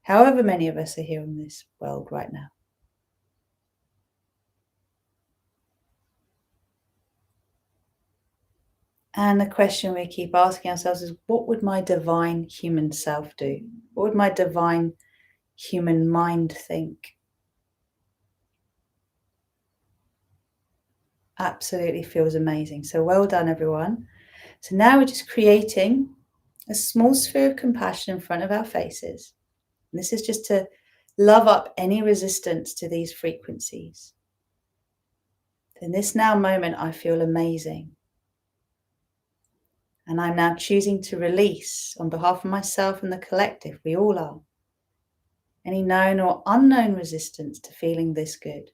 However many of us are here in this world right now. And the question we keep asking ourselves is, what would my divine human self do? What would my divine human mind think? Absolutely feels amazing. So well done, everyone. So now we're just creating a small sphere of compassion in front of our faces. And this is just to love up any resistance to these frequencies. In this now moment, I feel amazing. And I'm now choosing to release on behalf of myself and the collective, we all are, any known or unknown resistance to feeling this good.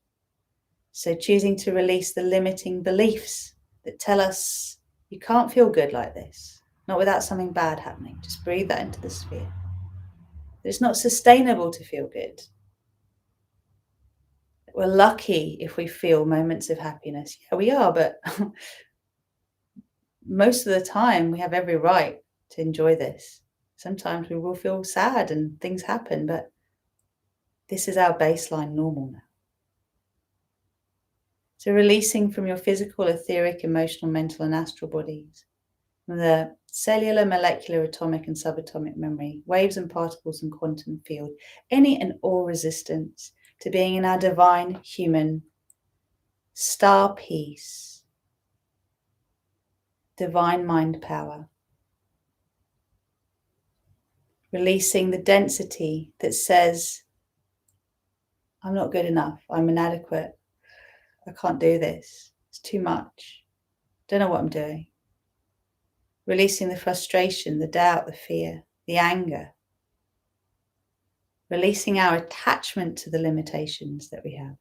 So choosing to release the limiting beliefs that tell us you can't feel good like this, not without something bad happening. Just breathe that into the sphere. It's not sustainable to feel good. We're lucky if we feel moments of happiness. Yeah, we are, but most of the time we have every right to enjoy this. Sometimes we will feel sad and things happen, but this is our baseline normal now. So releasing from your physical, etheric, emotional, mental, and astral bodies, from the cellular, molecular, atomic, and subatomic memory, waves and particles and quantum field, any and all resistance to being in our divine human star peace, divine mind power. Releasing the density that says, I'm not good enough, I'm inadequate, I can't do this, it's too much, don't know what I'm doing. Releasing the frustration, the doubt, the fear, the anger. Releasing our attachment to the limitations that we have.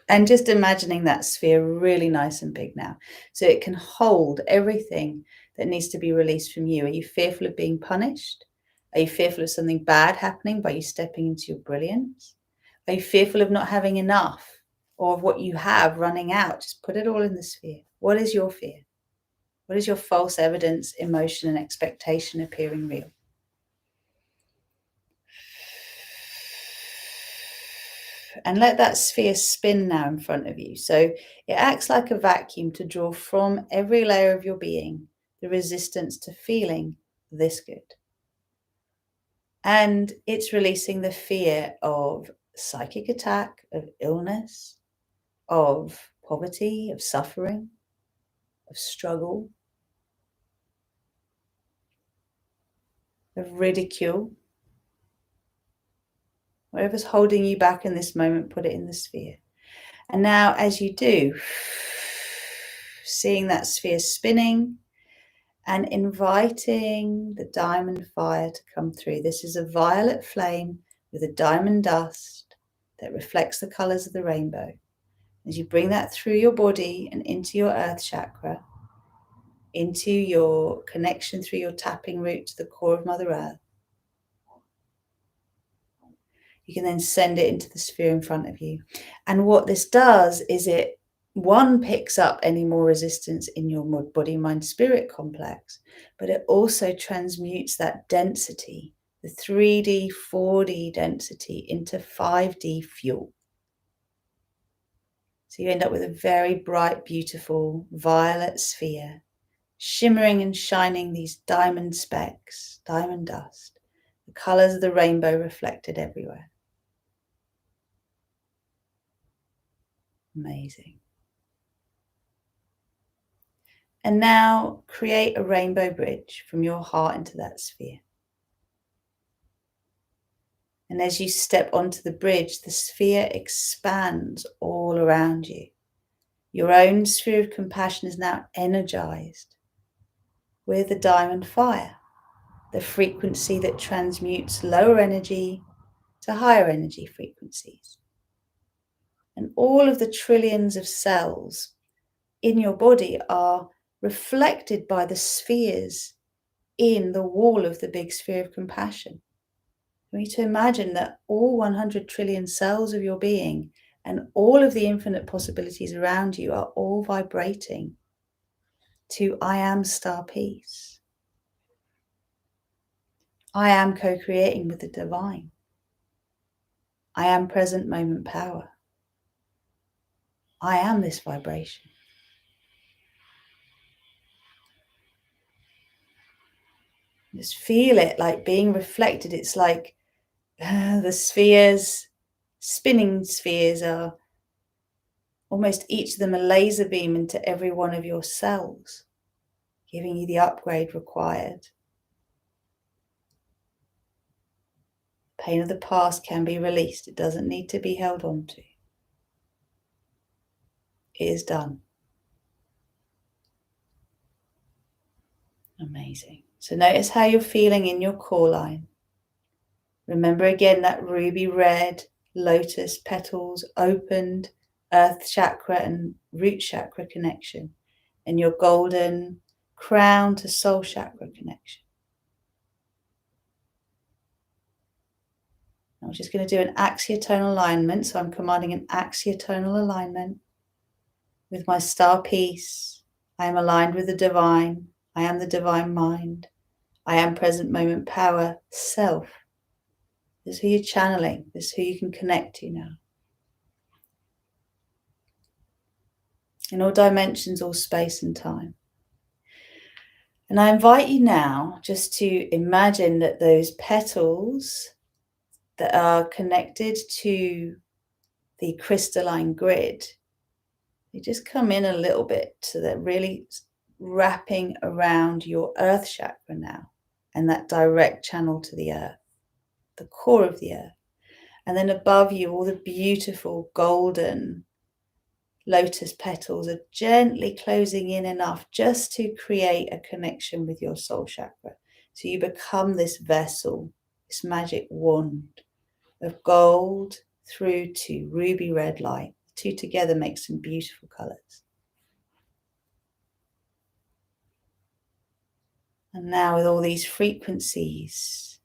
And just imagining that sphere really nice and big now, so it can hold everything that needs to be released from you. Are you fearful of being punished? Are you fearful of something bad happening by you stepping into your brilliance? Are you fearful of not having enough, or of what you have running out? Just put it all in the sphere. What is your fear? What is your false evidence, emotion, and expectation appearing real? And let that sphere spin now in front of you. So it acts like a vacuum to draw from every layer of your being the resistance to feeling this good. And it's releasing the fear of psychic attack, of illness, of poverty, of suffering, of struggle, of ridicule. Whatever's holding you back in this moment, put it in the sphere. And now as you do, seeing that sphere spinning and inviting the diamond fire to come through. This is a violet flame with a diamond dust that reflects the colors of the rainbow. As you bring that through your body and into your earth chakra, into your connection through your tapping root to the core of Mother Earth, you can then send it into the sphere in front of you. And what this does is it, one, picks up any more resistance in your body, mind, spirit complex, but it also transmutes that density, the 3D, 4D density, into 5D fuel. So you end up with a very bright, beautiful violet sphere, shimmering and shining these diamond specks, diamond dust, the colors of the rainbow reflected everywhere. Amazing. And now create a rainbow bridge from your heart into that sphere. And as you step onto the bridge, the sphere expands all around you. Your own sphere of compassion is now energized with the diamond fire, the frequency that transmutes lower energy to higher energy frequencies. And all of the trillions of cells in your body are reflected by the spheres in the wall of the big sphere of compassion. You need to imagine that all 100 trillion cells of your being and all of the infinite possibilities around you are all vibrating to I am Star Peace. I am co-creating with the divine. I am present moment power. I am this vibration. Just feel it like being reflected. It's like the spheres, spinning spheres, are almost each of them a laser beam into every one of your cells, giving you the upgrade required. Pain of the past can be released. It doesn't need to be held on to. It is done. Amazing. So notice how you're feeling in your core line. Remember again that ruby red lotus petals opened earth chakra and root chakra connection, and your golden crown to soul chakra connection. I'm just going to do an axiatonal alignment. So I'm commanding an axiatonal alignment with my star peace. I am aligned with the divine. I am the divine mind. I am present moment power, self. This is who you're channeling. This is who you can connect to now. In all dimensions, all space and time. And I invite you now just to imagine that those petals that are connected to the crystalline grid, they just come in a little bit, so they're really wrapping around your earth chakra now, and that direct channel to the earth, the core of the earth. And then above you, all the beautiful golden lotus petals are gently closing in enough just to create a connection with your soul chakra. So you become this vessel, this magic wand of gold through to ruby red light, two together make some beautiful colours. And now with all these frequencies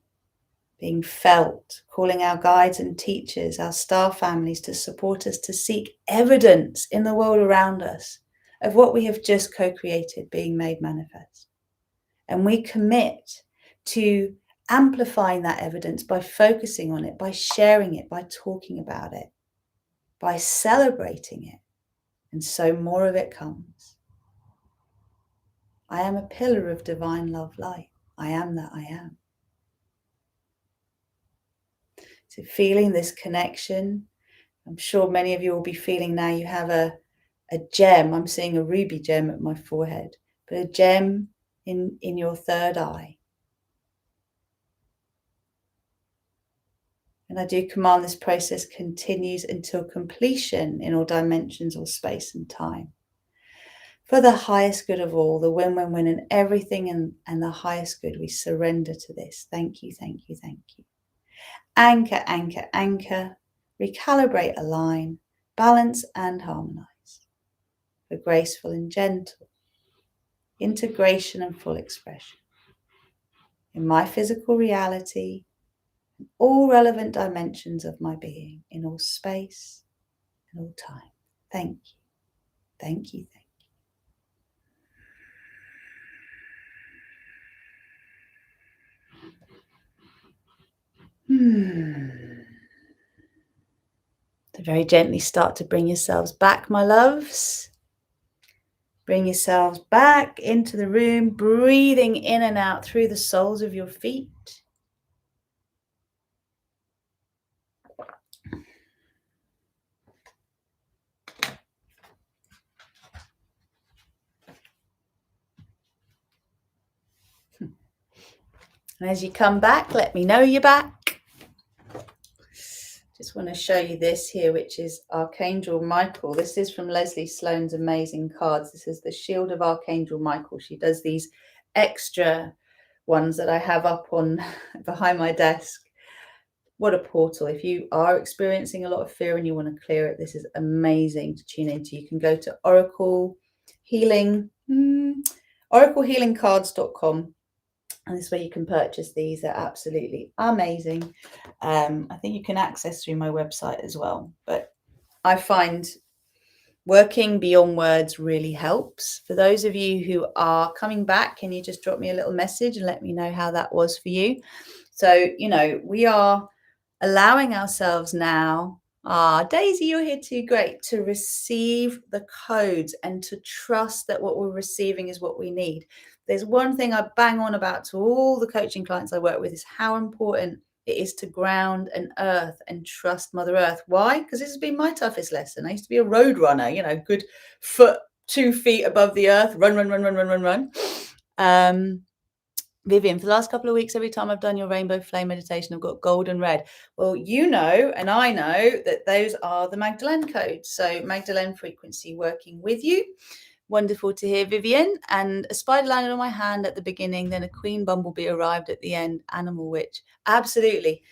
being felt, calling our guides and teachers, our star families to support us to seek evidence in the world around us of what we have just co-created being made manifest. And we commit to amplifying that evidence by focusing on it, by sharing it, by talking about it, by celebrating it. And so more of it comes. I am a pillar of divine love light. I am that I am. So feeling this connection, I'm sure many of you will be feeling now you have a gem. I'm seeing a ruby gem at my forehead, but a gem in your third eye. And I do command this process continues until completion in all dimensions or space and time. For the highest good of all, the win-win-win and everything and the highest good, we surrender to this. Thank you, thank you, thank you. Anchor, anchor, anchor, recalibrate, align, balance and harmonize. For graceful and gentle, integration and full expression. In my physical reality, in all relevant dimensions of my being, in all space and all time. Thank you, thank you, thank you. So very gently start to bring yourselves back, my loves. Bring yourselves back into the room, breathing in and out through the soles of your feet. And as you come back, let me know you're back. Just want to show you this here, which is Archangel Michael. This is from Leslie Sloan's amazing cards. This is the Shield of Archangel Michael. She does these extra ones that I have up on behind my desk. What a portal. If you are experiencing a lot of fear and you want to clear it, this is amazing to tune into. You can go to oraclehealingcards.com. And this is where you can purchase these. They're absolutely amazing. I think you can access through my website as well. But I find working beyond words really helps. For those of you who are coming back, can you just drop me a little message and let me know how that was for you? So, we are allowing ourselves now, Daisy, you're here too, great, to receive the codes and to trust that what we're receiving is what we need. There's one thing I bang on about to all the coaching clients I work with is how important it is to ground and earth and trust Mother Earth. Why? Because this has been my toughest lesson. I used to be a road runner, good foot, 2 feet above the earth, run. Vivian, for the last couple of weeks, every time I've done your rainbow flame meditation, I've got gold and red. Well, and I know that those are the Magdalene codes. So Magdalene frequency working with you. Wonderful to hear, Vivian. And a spider landed on my hand at the beginning, then a queen bumblebee arrived at the end. Animal witch. Absolutely.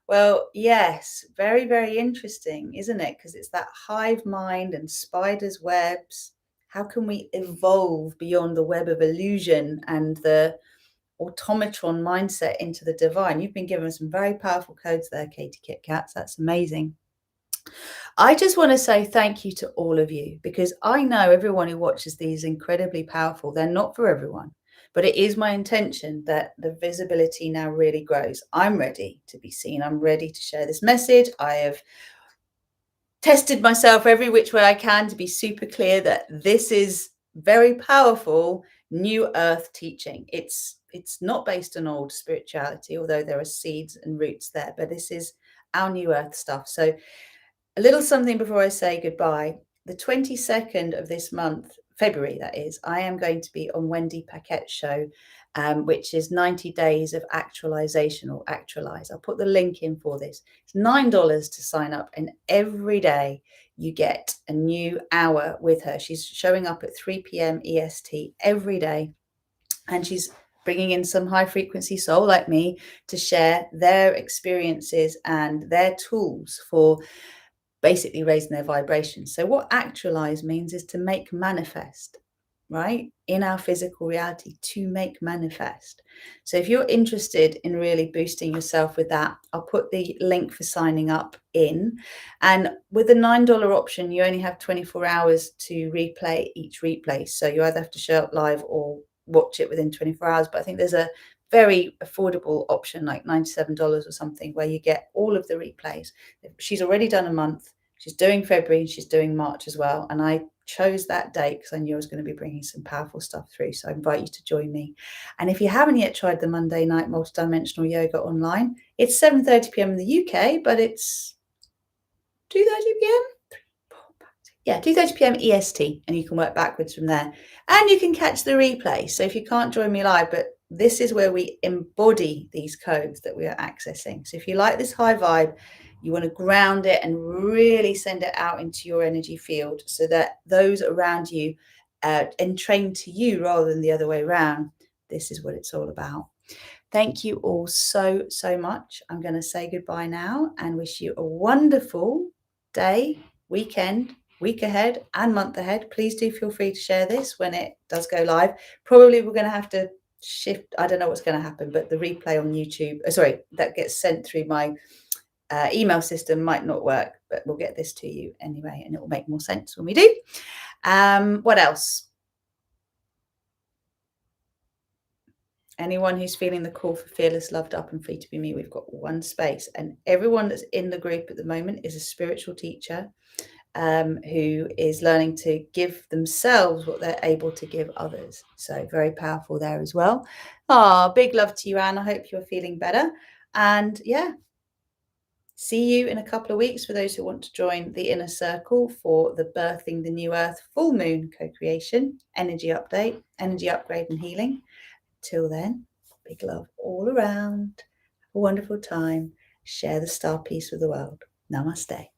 Well, yes, very, very interesting, isn't it? Because it's that hive mind and spiders' webs. How can we evolve beyond the web of illusion and the automatron mindset into the divine? You've been given some very powerful codes there, Katie Kit Kats. That's amazing. I just want to say thank you to all of you, because I know everyone who watches these is incredibly powerful. They're not for everyone, but it is my intention that the visibility now really grows. I'm ready to be seen. I'm ready to share this message. I have tested myself every which way I can to be super clear that this is very powerful new earth teaching. It's not based on old spirituality, although there are seeds and roots there, but this is our new earth stuff. So a little something before I say goodbye. The 22nd of this month, February that is, I am going to be on Wendy Paquette's show, which is 90 days of actualization or actualize. I'll put the link in for this. It's $9 to sign up, and every day you get a new hour with her. She's showing up at 3 p.m. EST every day, and she's bringing in some high frequency soul like me to share their experiences and their tools for basically raising their vibration. So what actualize means is to make manifest, right? In our physical reality, to make manifest. So if you're interested in really boosting yourself with that, I'll put the link for signing up in. And with the $9 option, you only have 24 hours to replay each replay. So you either have to show up live or watch it within 24 hours. But I think there's a very affordable option, like $97 or something, where you get all of the replays. She's already done a month. She's doing February and she's doing March as well. And I chose that date because I knew I was going to be bringing some powerful stuff through. So I invite you to join me. And if you haven't yet tried the Monday night multidimensional yoga online, it's 7:30 p.m. in the UK, but it's 2:30 p.m. Yeah, 2:30 p.m. EST, and you can work backwards from there. And you can catch the replay. So if you can't join me live, but this is where we embody these codes that we are accessing. So if you like this high vibe, you want to ground it and really send it out into your energy field so that those around you entrain to you rather than the other way around. This is what it's all about. Thank you all so, so much. I'm going to say goodbye now and wish you a wonderful day, weekend, week ahead and month ahead. Please do feel free to share this when it does go live. Probably we're going to have to shift. I don't know what's going to happen, but the replay on YouTube, that gets sent through my email system might not work, but we'll get this to you anyway, and it will make more sense when we do. What else? Anyone who's feeling the call for fearless, loved up and free to be me, we've got one space, and everyone that's in the group at the moment is a spiritual teacher who is learning to give themselves what they're able to give others. So very powerful there as well. Big love to you, Anne. I hope you're feeling better. And yeah, see you in a couple of weeks for those who want to join the inner circle for the Birthing the New Earth full moon co-creation, energy update, energy upgrade and healing. Till then, big love all around. Have a wonderful time. Share the star peace with the world. Namaste.